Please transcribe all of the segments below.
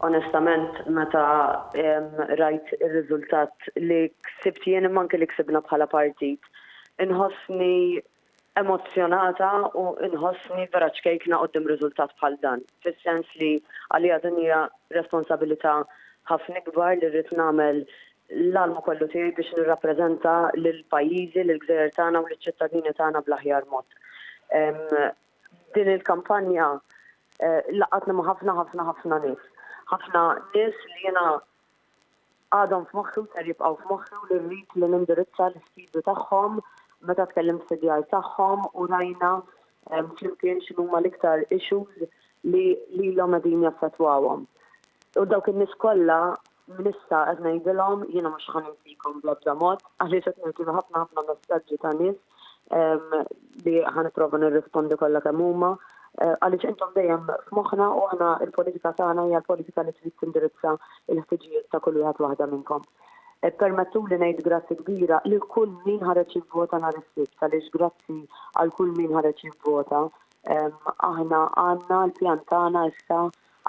Onestament, meta rajt ir-riżultat li ksibt jien imma anke li ksibna bħala partit, inħossni emozzjonata u inħossni vera ċkejkna qudiem riżultat bħal dan. Fis-sens li għalija din hija responsabilità ħafna kbar li rrid nagħmel l-almu kollu tiegħi biex nirrappreżenta lill-pajjiżi, lill-gżejjer tagħna u lill-ċittadini tagħna bl-aħjar mod. Din il-kampanja laqatna ma' ħafna nies. Ħafna nies li jiena għadhom f'moħħi u ser jibqgħu f'moħħi u li rrid li nindirizza l-isfidu tagħhom meta tkellimt fid-djar tagħhom u rajna flimkien x'huma l-iktar issues li lilhom qegħdin jaffettwawhom. U dawk in-nies kollha minissa qed ngħidilhom jiena mhux ħaninsikom bl-ebda mod għaliex qed nirċievu ħafna messaġġi ta' nies li ħanipprova nirrispondi kollha kemm huma għaliex intom dejjem f'moħħna u aħna l-politika tagħna hija l-politika li trid tindirizza l-ħtiġijiet ta' kull wieħed waħda minnkom. Permettu li ngħid grazzi kbira li kull min ħareġ jivvota nhar is-sibt għaliex grazzi għal kull min ħareġ jivvota aħna għandna l-pjan tagħna issa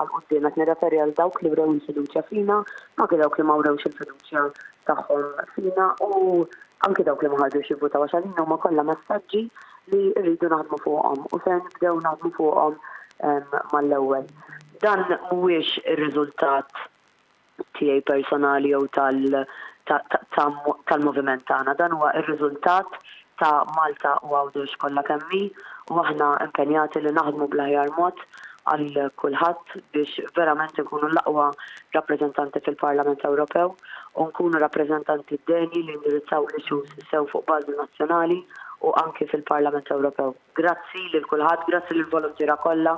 għal quddiem qed nirreferi għal dawk li wrew il-fiduċja fina, anke dawk li ma wrewx il-fiduċja tagħhom fina u anke dawk li ma ħadux jivvotaw għax għalina huma kollha messaġġi li rridu naħdmu fuqhom u se nibdew naħdmu fuqhom mal-ewwel. Dan mhuwiex ir-riżultat tiegħi personali jew tal-moviment tagħna, dan huwa r-riżultat ta' Malta u Għawdex kollha kemm hi u aħna impenjati li naħdmu bl-aħjar mod għal kulħadd biex verament nkunu l-aqwa rappreżentanti fil-Parlament Ewropew u nkunu rappreżentanti deni li indirizzaw l-issues sew fuq bażi nazzjonali u anke fil-Parlament Ewropew. Grazzi lil kulħadd, grazzi lil volontiera kollha,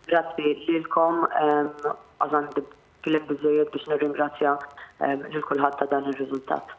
grazzi lilkom għażan kliem biżejjed biex nirringrazzja lil kulħadd ta' dan ir-riżultat.